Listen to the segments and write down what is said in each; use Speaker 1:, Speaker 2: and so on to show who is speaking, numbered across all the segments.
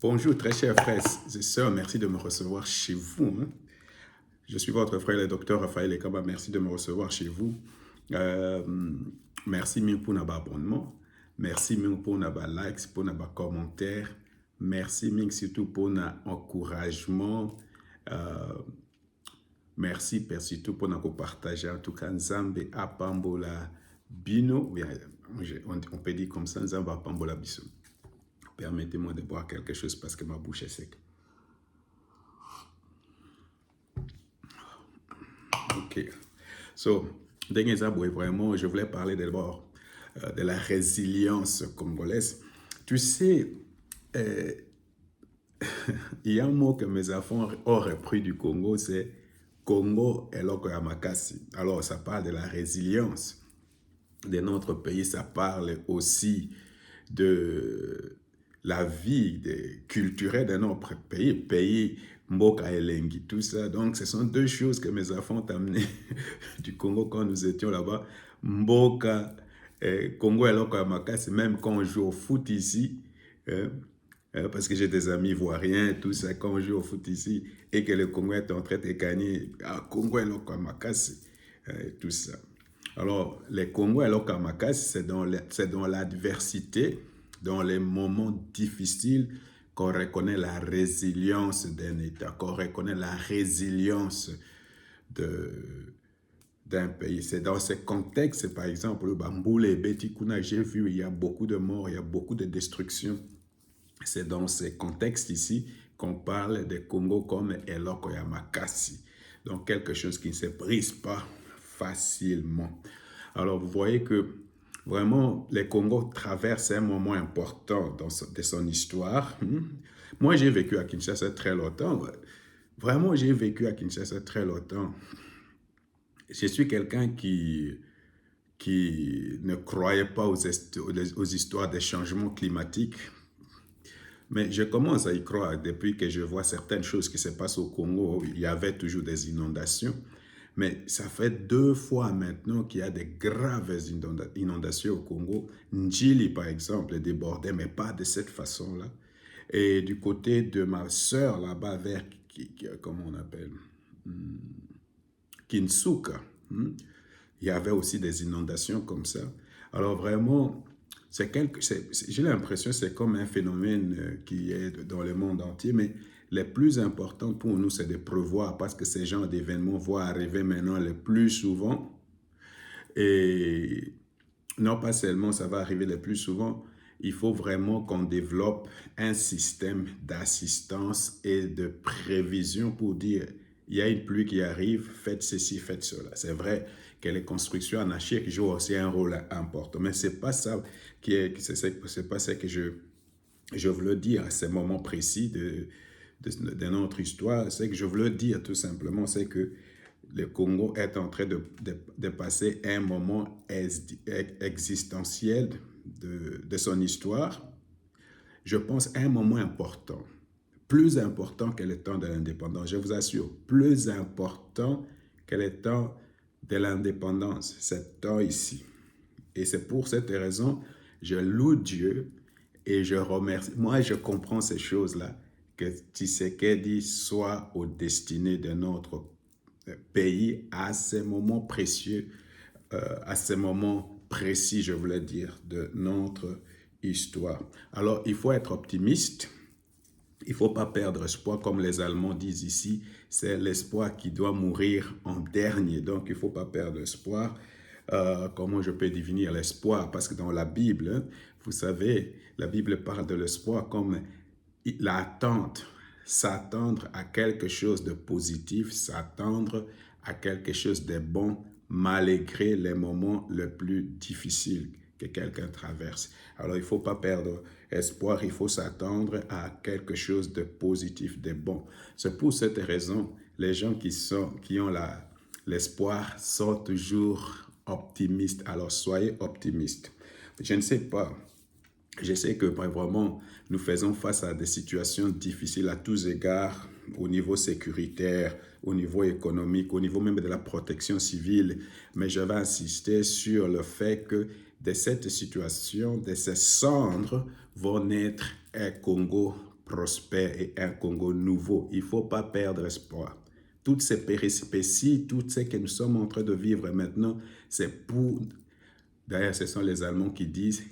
Speaker 1: Bonjour, très chers frères et sœurs, merci de me recevoir chez vous, hein. Je suis votre frère, le docteur Raphaël Ekaba. Merci de me recevoir chez vous. Euh, Merci mille pour notre abonnement. Merci mille pour notre likes, pour notre commentaires. Merci mille surtout pour notre encouragement. Euh, Merci surtout pour notre partage. En tout cas, Nzambe apambola bino. Bien, on peut dire comme ça, Nzambe apambola biso. Permettez-moi de boire quelque chose parce que ma bouche est sec. Ok. So, vraiment, je voulais parler d'abord de la résilience congolaise. Tu sais, euh, il y a un mot que mes enfants ont repris du Congo, c'est Congo et Loko Yamakasi. Alors, ça parle de la résilience de notre pays, ça parle aussi de la vie culturelle de notre pays Mboka Elengi, tout ça. Donc, ce sont deux choses que mes enfants ont amenées du Congo quand nous étions là-bas. Mboka, Congo et Loko Yamakasi, même quand on joue au foot ici, hein, parce que j'ai des amis ivoiriens, tout ça, quand on joue au foot ici, et que le Congo est en train de gagner, Congo et Loko Yamakasi, tout ça. Alors, les Congo et le Kamakas, c'est dans l'adversité, dans les moments difficiles, qu'on reconnaît la résilience d'un État, qu'on reconnaît la résilience d'un pays. C'est dans ce contexte, par exemple, le Bamboule et Betikuna, j'ai vu, il y a beaucoup de morts, il y a beaucoup de destruction. C'est dans ces contextes ici qu'on parle des Congo comme Eloko Yamakasi. Donc, quelque chose qui ne se brise pas facilement. Alors, vous voyez que vraiment, les Congo traversent un moment important de son histoire. Moi, j'ai vécu à Kinshasa très longtemps. Vraiment, j'ai vécu à Kinshasa très longtemps. Je suis quelqu'un qui ne croyait pas aux histoires des changements climatiques. Mais je commence à y croire depuis que je vois certaines choses qui se passent au Congo. Il y avait toujours des inondations. Mais ça fait 2 fois maintenant qu'il y a des graves inondations au Congo. Ndjili, par exemple, est débordé, mais pas de cette façon-là. Et du côté de ma sœur, là-bas, vers, comment on appelle, Kinsuka, il y avait aussi des inondations comme ça. Alors vraiment, j'ai l'impression que c'est comme un phénomène qui est dans le monde entier, mais le plus important pour nous, c'est de prévoir parce que ces genres d'événements vont arriver maintenant le plus souvent. Et non pas seulement ça va arriver le plus souvent, il faut vraiment qu'on développe un système d'assistance et de prévision pour dire, il y a une pluie qui arrive, faites ceci, faites cela. C'est vrai que les constructions en acier jouent aussi un rôle important, mais c'est pas ça c'est pas ça que je voulais dire à ce moment précis de notre histoire. Ce que je voulais dire tout simplement, c'est que le Congo est en train de passer un moment existentiel de son histoire. Je pense un moment important, plus important que le temps de l'indépendance. Je vous assure, plus important que le temps de l'indépendance, c'est temps ici. Et c'est pour cette raison, je loue Dieu et je remercie. Moi, je comprends ces choses-là, que Tshisekedi soit au destiné de notre pays à ces moments précieux, à ces moments précis, je voulais dire, de notre histoire. Alors, il faut être optimiste. Il ne faut pas perdre espoir, comme les Allemands disent ici, c'est l'espoir qui doit mourir en dernier. Donc, il ne faut pas perdre espoir. Comment je peux définir l'espoir? Parce que dans la Bible, vous savez, la Bible parle de l'espoir comme l'attente, s'attendre à quelque chose de positif, s'attendre à quelque chose de bon, malgré les moments les plus difficiles que quelqu'un traverse. Alors, il ne faut pas perdre espoir, il faut s'attendre à quelque chose de positif, de bon. C'est pour cette raison, les gens qui ont l'espoir sont toujours optimistes. Alors, soyez optimistes. Je ne sais pas. Je sais que vraiment, nous faisons face à des situations difficiles à tous égards, au niveau sécuritaire, au niveau économique, au niveau même de la protection civile. Mais je vais insister sur le fait que de cette situation, de ces cendres, vont naître un Congo prospère et un Congo nouveau. Il ne faut pas perdre espoir. Toutes ces péripéties, tout ce que nous sommes en train de vivre maintenant, c'est pour... D'ailleurs, ce sont les Allemands qui disent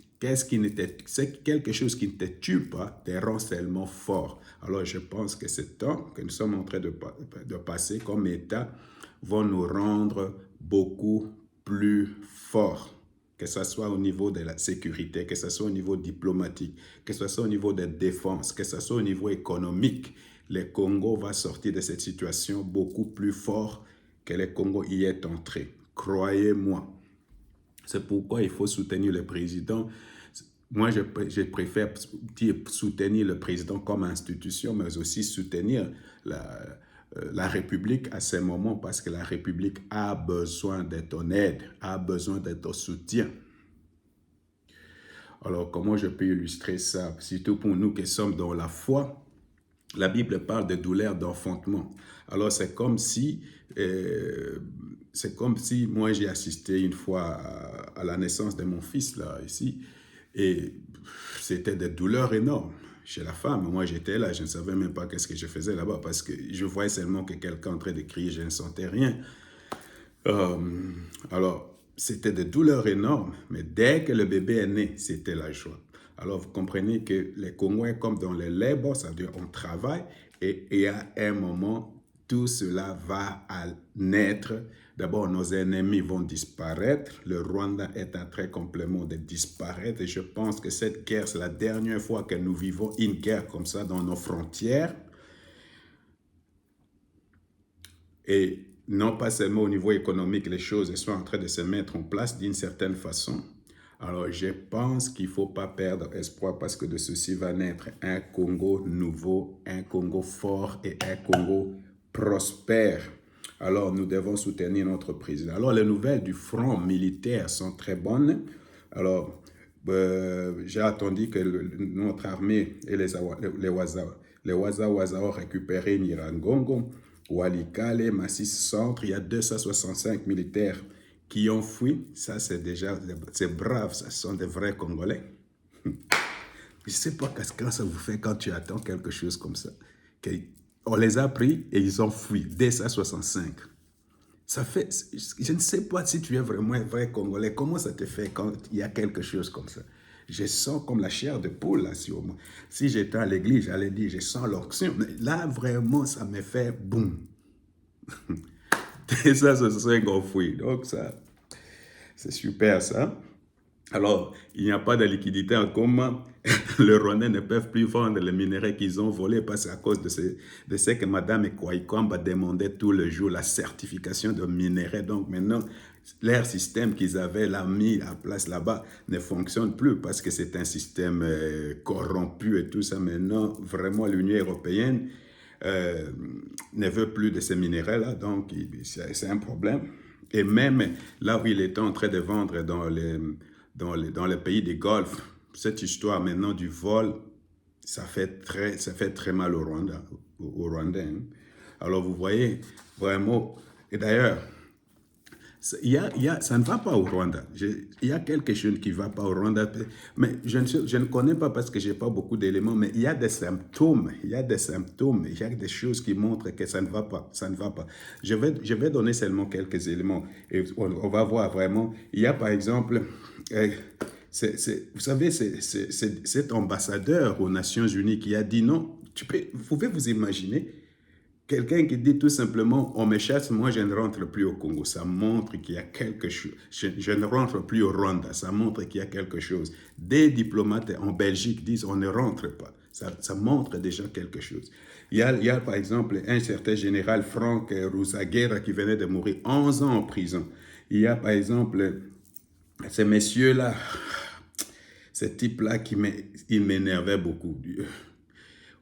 Speaker 1: c'est quelque chose qui ne te tue pas, te rend seulement fort. Alors, je pense que ce temps que nous sommes en train de passer comme État vont nous rendre beaucoup plus forts, que ce soit au niveau de la sécurité, que ce soit au niveau diplomatique, que ce soit au niveau de la défense, que ce soit au niveau économique. Le Congo va sortir de cette situation beaucoup plus fort que le Congo y est entré. Croyez-moi. C'est pourquoi il faut soutenir le président. Moi, je préfère dire soutenir le président comme institution, mais aussi soutenir la République à ce moment, parce que la République a besoin de ton aide, a besoin de ton soutien. Alors, comment je peux illustrer ça? Surtout pour nous qui sommes dans la foi, la Bible parle de douleur d'enfantement. Alors, c'est comme si moi, j'ai assisté une fois à la naissance de mon fils, là, ici, et c'était des douleurs énormes chez la femme. Moi, j'étais là, je ne savais même pas qu'est-ce que je faisais là-bas, parce que je voyais seulement que quelqu'un en train de crier, je ne sentais rien. Alors, c'était des douleurs énormes, mais dès que le bébé est né, c'était la joie. Alors, vous comprenez que les Congolais, comme dans les labors, ça veut dire on travaille, et à un moment, tout cela va naître. D'abord, nos ennemis vont disparaître. Le Rwanda est en train complètement de disparaître. Et je pense que cette guerre, c'est la dernière fois que nous vivons une guerre comme ça dans nos frontières. Et non pas seulement au niveau économique, les choses sont en train de se mettre en place d'une certaine façon. Alors, je pense qu'il ne faut pas perdre espoir parce que de ceci va naître un Congo nouveau, un Congo fort et un Congo prospère. Alors, nous devons soutenir notre président. Alors, les nouvelles du front militaire sont très bonnes. Alors, j'ai attendu que notre armée et les Waza ont récupéré Nirangongo, Walikale, Massis Centre. Il y a 265 militaires qui ont fui. Ça, c'est brave, ça sont des vrais Congolais. Je ne sais pas qu'est-ce que ça vous fait quand tu attends quelque chose comme ça. On les a pris et ils ont fui, 265. Ça fait, je ne sais pas si tu es vraiment un vrai Congolais, comment ça te fait quand il y a quelque chose comme ça. Je sens comme la chair de poule là sur moi. Si j'étais à l'église, j'allais dire, je sens l'onction. Mais là, vraiment, ça me fait boum. Et ça, c'est 5 enfouis. Donc, ça, c'est super, ça. Alors, il n'y a pas de liquidité en commun. Les Rwandais ne peuvent plus vendre les minéraux qu'ils ont volés parce qu'à cause de ce que Mme Kwaikwamba demandait tout le jour, la certification de minéraux. Donc maintenant, leur système qu'ils avaient là, mis en place là-bas ne fonctionne plus parce que c'est un système corrompu et tout ça. Maintenant, vraiment, l'Union européenne ne veut plus de ces minéraux-là. Donc, c'est un problème. Et même là où il était en train de vendre dans les pays des Golfe, cette histoire maintenant du vol, ça fait très mal au Rwanda, au Rwandais. Hein. Alors vous voyez, vraiment, et d'ailleurs, ça ne va pas au Rwanda. Il y a quelque chose qui ne va pas au Rwanda, mais je ne connais pas parce que je n'ai pas beaucoup d'éléments, mais il y a des symptômes, il y a des choses qui montrent que ça ne va pas, ça ne va pas. Je vais donner seulement quelques éléments et on va voir vraiment. Il y a par exemple, vous savez, c'est cet ambassadeur aux Nations Unies qui a dit non, vous pouvez vous imaginer, quelqu'un qui dit tout simplement, on me chasse, moi je ne rentre plus au Congo. Ça montre qu'il y a quelque chose. Je ne rentre plus au Rwanda. Ça montre qu'il y a quelque chose. Des diplomates en Belgique disent, on ne rentre pas. Ça montre déjà quelque chose. Il y a par exemple un certain général Frank Rusagera qui venait de mourir 11 ans en prison. Il y a par exemple ces messieurs-là, ce type-là il m'énervait beaucoup.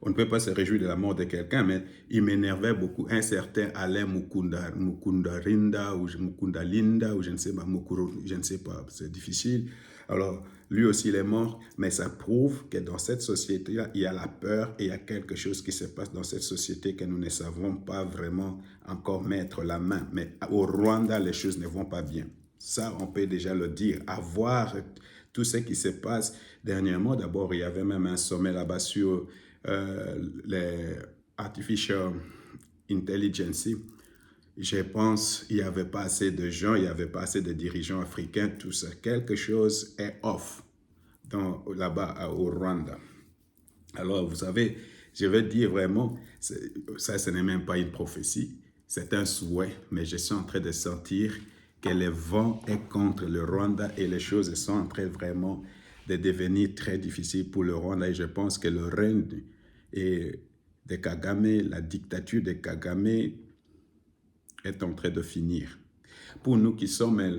Speaker 1: On ne peut pas se réjouir de la mort de quelqu'un, mais il m'énervait beaucoup. Un certain Alain Mukundarinda ou Mukundalinda, ou je ne sais pas, c'est difficile. Alors, lui aussi, il est mort, mais ça prouve que dans cette société-là, il y a la peur et il y a quelque chose qui se passe dans cette société que nous ne savons pas vraiment encore mettre la main. Mais au Rwanda, les choses ne vont pas bien. Ça, on peut déjà le dire. Avoir tout ce qui se passe dernièrement. D'abord, il y avait même un sommet là-bas sur les artificial intelligence. Je pense qu'il n'y avait pas assez de gens, il n'y avait pas assez de dirigeants africains, tout ça. Quelque chose est off là-bas au Rwanda. Alors, vous savez, je veux dire vraiment, ça, ce n'est même pas une prophétie, c'est un souhait, mais je suis en train de sentir que le vent est contre le Rwanda et les choses sont en train vraiment de devenir très difficiles pour le Rwanda. Et je pense que le règne de Kagame, la dictature de Kagame est en train de finir. Pour nous qui sommes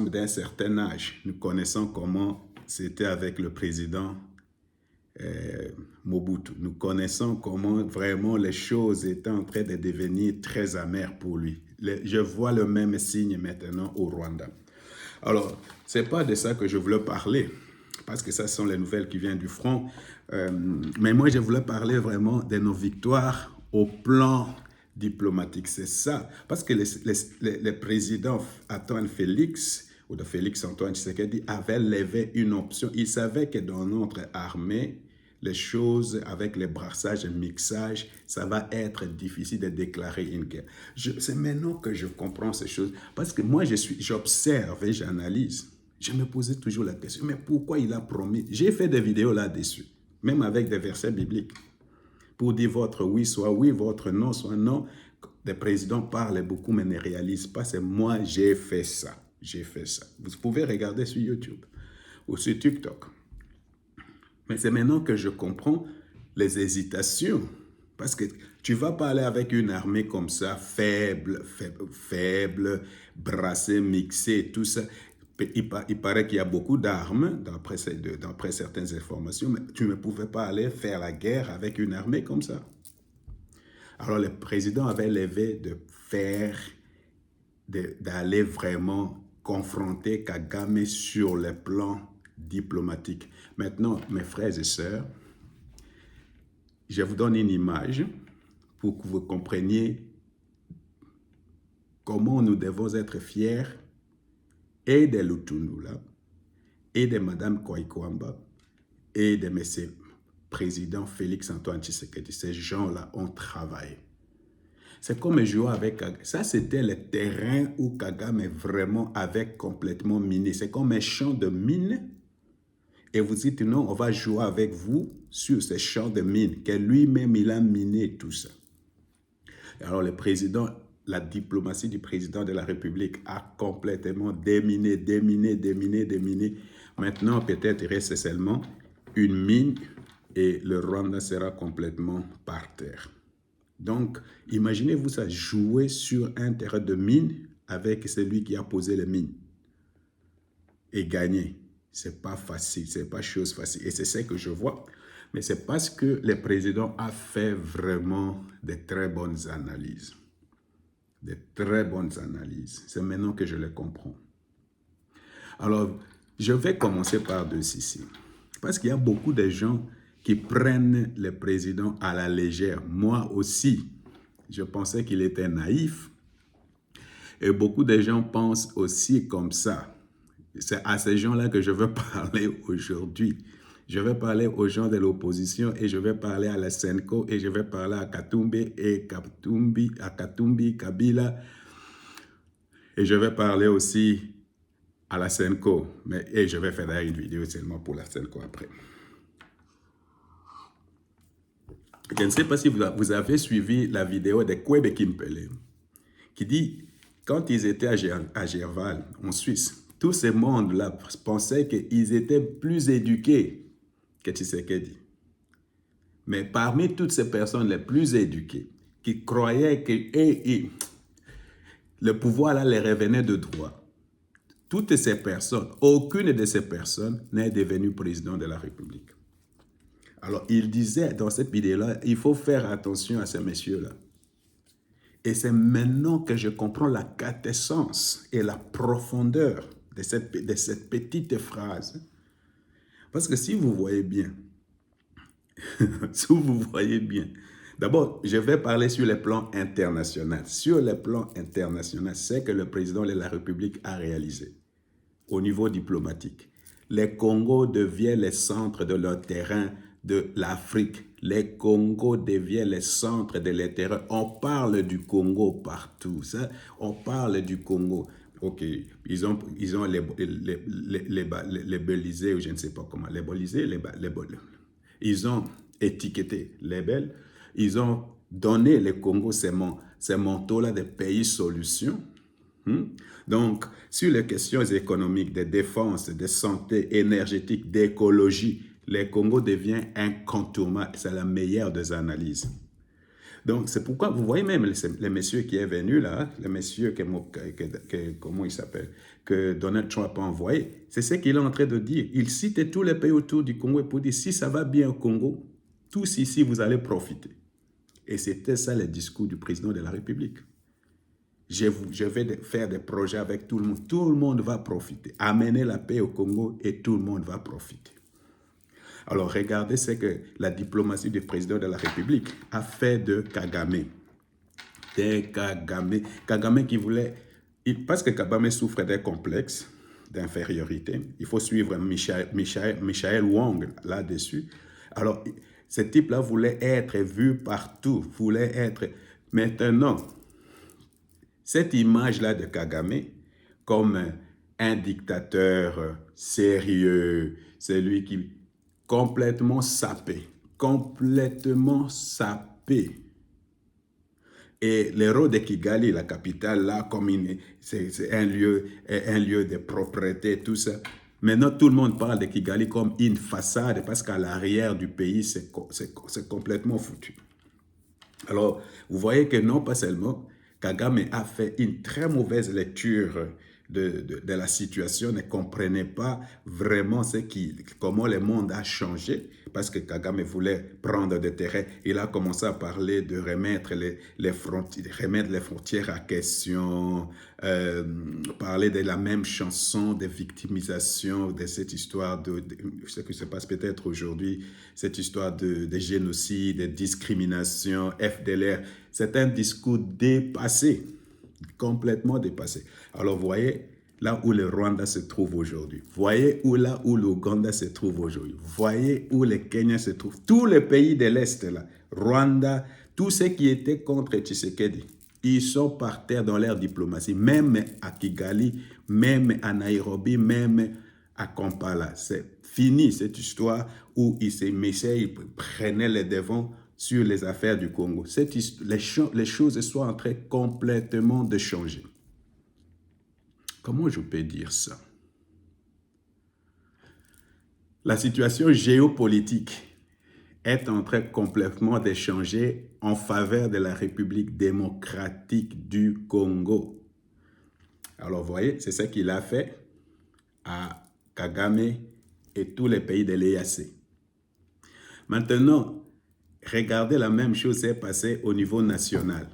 Speaker 1: d'un certain âge, nous connaissons comment c'était avec le président Mobutu. Nous connaissons comment vraiment les choses étaient en train de devenir très amères pour lui. Je vois le même signe maintenant au Rwanda. Alors, ce n'est pas de ça que je voulais parler, parce que ça sont les nouvelles qui viennent du front. Mais moi, je voulais parler vraiment de nos victoires au plan diplomatique. C'est ça. Parce que le président Antoine Félix, ou de Félix Antoine Tshisekedi, avait levé une option. Il savait que dans notre armée, les choses avec les brassages et mixages, ça va être difficile de déclarer une guerre. C'est maintenant que je comprends ces choses. Parce que moi, j'observe et j'analyse. Je me posais toujours la question, mais pourquoi il a promis? J'ai fait des vidéos là-dessus, même avec des versets bibliques, pour dire votre oui soit oui, votre non soit non. Les présidents parlent beaucoup, mais ne réalisent pas. C'est moi, j'ai fait ça. J'ai fait ça. Vous pouvez regarder sur YouTube ou sur TikTok. Mais c'est maintenant que je comprends les hésitations. Parce que tu vas parler avec une armée comme ça, faible, brassée, mixée, tout ça. Il paraît qu'il y a beaucoup d'armes, d'après certaines informations, mais tu ne pouvais pas aller faire la guerre avec une armée comme ça. Alors le président avait levé d'aller vraiment confronter Kagame sur le plan diplomatique. Maintenant, mes frères et sœurs, je vous donne une image pour que vous compreniez comment nous devons être fiers et de Lutundula, et de Mme Kwaïkwamba, et de M. Président Félix Antoine Tshisekedi. Ces gens-là ont travaillé. C'est comme jouer avec Kagame. Ça, c'était le terrain où Kagame vraiment avait complètement miné. C'est comme un champ de mine. Et vous dites, non, on va jouer avec vous sur ces champs de mine, que lui-même, il a miné tout ça. Alors, la diplomatie du président de la République a complètement déminé. Maintenant, peut-être, il reste seulement une mine et le Rwanda sera complètement par terre. Donc, imaginez-vous ça, jouer sur un terrain de mine avec celui qui a posé les mines et gagner. Ce n'est pas facile, ce n'est pas chose facile. Et c'est ce que je vois. Mais c'est parce que le président a fait vraiment de très bonnes analyses. De très bonnes analyses. C'est maintenant que je les comprends. Alors, je vais commencer par deux ici. Parce qu'il y a beaucoup de gens qui prennent le président à la légère. Moi aussi, je pensais qu'il était naïf. Et beaucoup de gens pensent aussi comme ça. C'est à ces gens-là que je veux parler aujourd'hui. Je vais parler aux gens de l'opposition et je vais parler à la Senko et je vais parler à Katumbi, Kabila. Et je vais parler aussi à la Senko. Et je vais faire d'ailleurs une vidéo seulement pour la Senko après. Je ne sais pas si vous avez suivi la vidéo de Kwebe Kimpele qui dit, quand ils étaient à Gerval, en Suisse, tout ce monde-là pensait qu'ils étaient plus éduqués que Tshisekedi. Mais parmi toutes ces personnes les plus éduquées, qui croyaient que le pouvoir là les revenait de droit, toutes ces personnes, aucune de ces personnes n'est devenue président de la République. Alors, il disait dans cette vidéo-là, il faut faire attention à ces messieurs-là. Et c'est maintenant que je comprends la quintessence et la profondeur de cette petite phrase. Parce que si vous voyez bien, d'abord, je vais parler sur le plan international. Sur le plan international, c'est que le président de la République a réalisé. au niveau diplomatique. Les Congos deviennent les centres de leur terrain de l'Afrique. Les Congos deviennent les centres de leur terrain. On parle du Congo partout. Ça, on parle du Congo. Ok, ils ont les Belisés, ou je ne sais pas comment, les Belisés, ils ont étiqueté les belles, ils ont donné les Congo ces manteaux-là de pays solutions. Donc, sur les questions économiques, de défense, de santé, énergétique, d'écologie, les Congo devient incontournable. C'est la meilleure des analyses. Donc, c'est pourquoi vous voyez même les messieurs qui est venu là, les messieurs comment il s'appelle, que Donald Trump a envoyé, c'est ce qu'il est en train de dire. Il cite tous les pays autour du Congo pour dire si ça va bien au Congo, tous ici vous allez profiter. Et c'était ça le discours du président de la République. Je vais faire des projets avec tout le monde va profiter. Amener la paix au Congo et tout le monde va profiter. Alors regardez ce que la diplomatie du président de la République a fait de Kagame. Kagame qui voulait... Parce que Kagame souffre d'un complexe d'infériorité. Il faut suivre Michael Wong là-dessus. Alors, ce type-là voulait être vu partout, voulait être... Maintenant, cette image-là de Kagame comme un dictateur sérieux, celui qui complètement sapé. Et l'héros de Kigali, la capitale, là, comme c'est un lieu de propreté, tout ça. Maintenant, tout le monde parle de Kigali comme une façade parce qu'à l'arrière du pays, c'est complètement foutu. Alors, vous voyez que non pas seulement Kagame a fait une très mauvaise lecture de la situation, ne comprenait pas vraiment comment le monde a changé, parce que Kagame voulait prendre des terrains. Il a commencé à parler de remettre les frontières à question, parler de la même chanson de victimisation de cette histoire de ce qui se passe peut-être aujourd'hui, cette histoire de génocide, de discrimination, FDLR. C'est un discours dépassé, complètement dépassé. Alors, vous voyez là où le Rwanda se trouve aujourd'hui. Voyez là où l'Ouganda se trouve aujourd'hui. Voyez où le Kenya se trouve. Tous les pays de l'Est, là, Rwanda, tous ceux qui étaient contre Tshisekedi, ils sont par terre dans leur diplomatie, même à Kigali, même à Nairobi, même à Kampala. C'est fini cette histoire où ils prenaient les devants sur les affaires du Congo. Les choses sont en train complètement de changer. Comment je peux dire ça? La situation géopolitique est en train complètement de changer en faveur de la République démocratique du Congo. Alors, vous voyez, c'est ce qu'il a fait à Kagame et tous les pays de l'EAC. Maintenant, regardez, la même chose s'est passée au niveau national.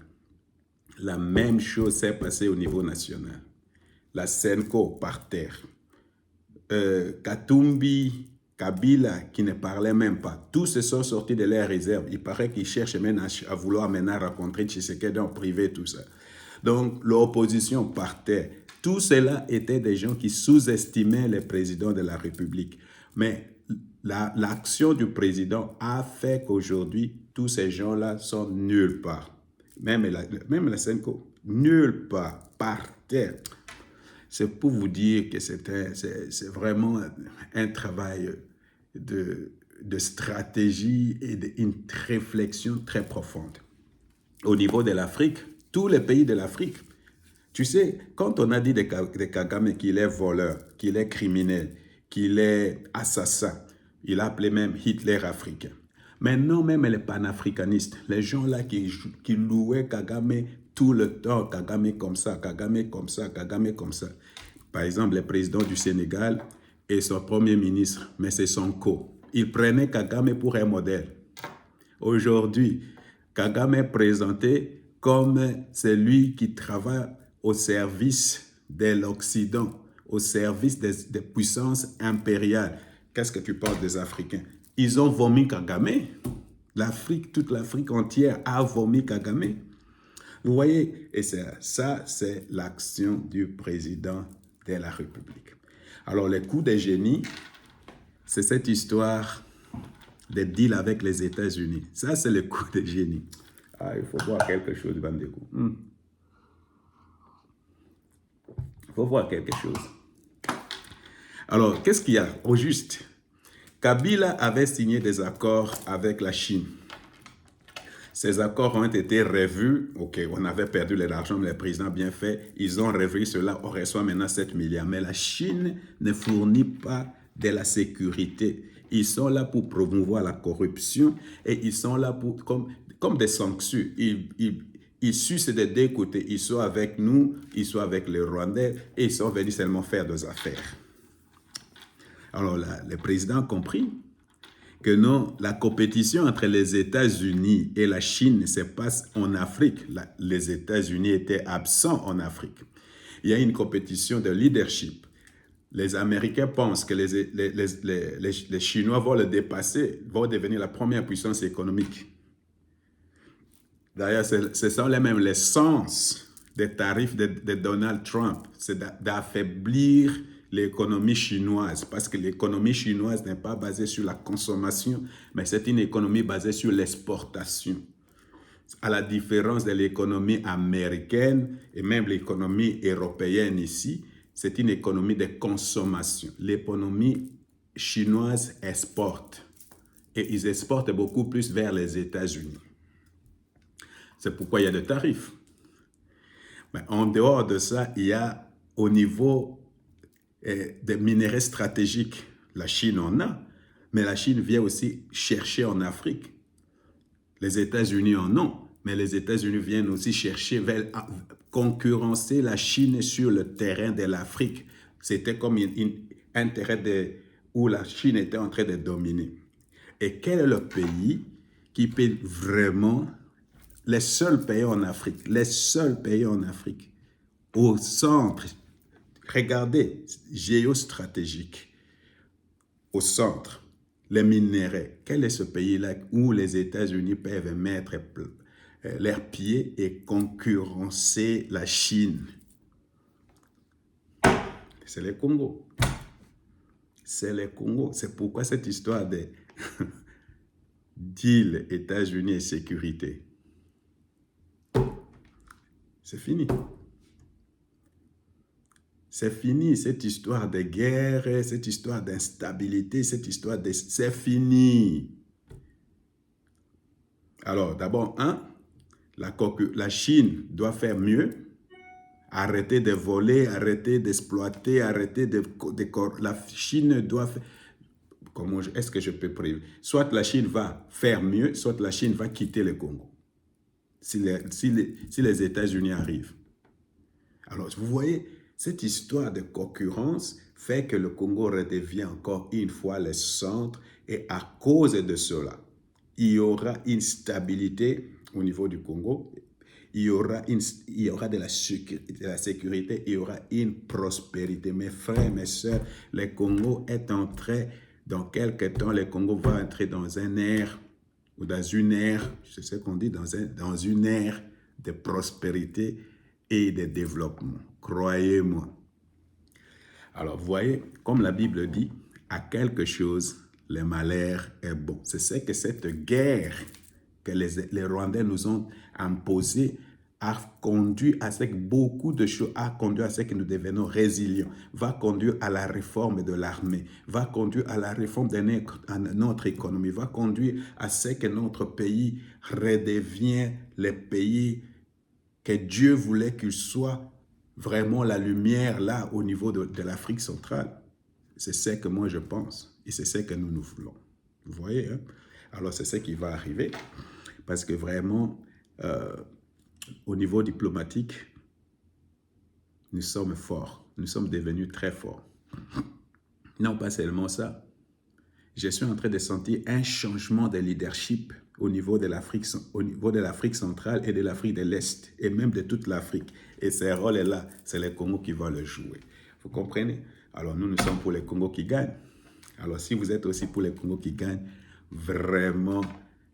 Speaker 1: La même chose s'est passée au niveau national. La Senko par terre. Katumbi, Kabila qui ne parlait même pas. Tous se sont sortis de leurs réserves. Il paraît qu'ils cherchent maintenant à vouloir maintenant rencontrer Tshisekedi en privé, tout ça. Donc l'opposition partait. Tout cela étaient des gens qui sous-estimaient le président de la République. Mais l'action du président a fait qu'aujourd'hui, tous ces gens-là sont nulle part. Même la Senko, nulle part, par terre. C'est pour vous dire que c'est vraiment un travail de stratégie et d'une réflexion très profonde. Au niveau de l'Afrique, tous les pays de l'Afrique, tu sais, quand on a dit de Kagame qu'il est voleur, qu'il est criminel, qu'il est assassin, il a appelé même Hitler africain. Maintenant, même les panafricanistes, les gens là qui louaient Kagame tout le temps, Kagame comme ça, Kagame comme ça, Kagame comme ça. Par exemple, le président du Sénégal et son premier ministre, M. Sonko, ils prenaient Kagame pour un modèle. Aujourd'hui, Kagame est présenté comme celui qui travaille au service de l'Occident, au service des puissances impériales. Qu'est-ce que tu penses des Africains? Ils ont vomi Kagame. L'Afrique, toute l'Afrique entière a vomi Kagame. Vous voyez, et ça c'est l'action du président de la République. Alors, les coups des génies, c'est cette histoire des deals avec les États-Unis. Ça, c'est le coup des génies. Ah, il faut voir quelque chose, Bandeko. Il faut voir quelque chose. Alors, qu'est-ce qu'il y a au juste? Kabila avait signé des accords avec la Chine. Ces accords ont été revus. OK, on avait perdu l'argent, mais le président a bien fait. Ils ont revu cela. On reçoit maintenant 7 milliards. Mais la Chine ne fournit pas de la sécurité. Ils sont là pour promouvoir la corruption et ils sont là pour, comme des sanctions. Ils sucent des deux côtés. Ils sont avec nous, ils sont avec les Rwandais et ils sont venus seulement faire des affaires. Alors, le président a compris que non, la compétition entre les États-Unis et la Chine se passe en Afrique. Les États-Unis étaient absents en Afrique. Il y a une compétition de leadership. Les Américains pensent que les Chinois vont le dépasser, vont devenir la première puissance économique. D'ailleurs, ce sont même les sens des tarifs de Donald Trump, c'est d'affaiblir l'économie chinoise, parce que l'économie chinoise n'est pas basée sur la consommation, mais c'est une économie basée sur l'exportation. À la différence de l'économie américaine et même l'économie européenne ici, c'est une économie de consommation. L'économie chinoise exporte et ils exportent beaucoup plus vers les États-Unis. C'est pourquoi il y a des tarifs. Mais en dehors de ça, il y a au niveau des minéraux stratégiques, la Chine en a, mais la Chine vient aussi chercher en Afrique. Les États-Unis en ont, mais les États-Unis viennent aussi chercher, concurrencer la Chine sur le terrain de l'Afrique. C'était comme un terrain où la Chine était en train de dominer. Et quel est le pays qui peut vraiment, les seuls pays en Afrique, au centre, regardez, géostratégique, au centre, les minéraux. Quel est ce pays-là où les États-Unis peuvent mettre leurs pieds et concurrencer la Chine? C'est le Congo. C'est le Congo. C'est pourquoi cette histoire de deal États-Unis et sécurité, c'est fini. C'est fini, cette histoire de guerre, cette histoire d'instabilité, cette histoire de... C'est fini. Alors, d'abord, la Chine doit faire mieux, arrêter de voler, arrêter d'exploiter, arrêter de... La Chine doit faire... Comment est-ce que je peux prévoir? Soit la Chine va faire mieux, soit la Chine va quitter le Congo. Si les États-Unis arrivent. Alors, vous voyez... Cette histoire de concurrence fait que le Congo redevient encore une fois le centre et à cause de cela, il y aura une stabilité au niveau du Congo, il y aura de la sécurité, il y aura une prospérité. Mes frères, mes sœurs, le Congo est entré, dans quelques temps, le Congo va entrer dans un ère, ou dans une ère, je sais qu'on dit, dans une ère de prospérité et de développement. Croyez-moi. Alors, vous voyez, comme la Bible dit, à quelque chose, le malheur est bon. C'est ce que cette guerre que les Rwandais nous ont imposée a conduit à ce que beaucoup de choses, a conduit à ce que nous devenons résilients, va conduire à la réforme de l'armée, va conduire à la réforme de notre économie, va conduire à ce que notre pays redevient le pays que Dieu voulait qu'il soit, vraiment la lumière là au niveau de l'Afrique centrale. C'est ce que moi je pense et c'est ce que nous voulons. Vous voyez, hein? Alors c'est ce qui va arriver parce que vraiment, au niveau diplomatique, nous sommes forts. Nous sommes devenus très forts. Non, pas seulement ça. Je suis en train de sentir un changement de leadership au niveau de l'Afrique centrale et de l'Afrique de l'Est, et même de toute l'Afrique. Et ces rôles-là, c'est le Congo qui va le jouer. Vous comprenez? Alors nous sommes pour les Congos qui gagnent. Alors si vous êtes aussi pour les Congos qui gagnent, vraiment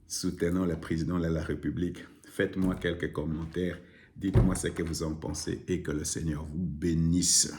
Speaker 1: soutenons le président de la République. Faites-moi quelques commentaires. Dites-moi ce que vous en pensez et que le Seigneur vous bénisse.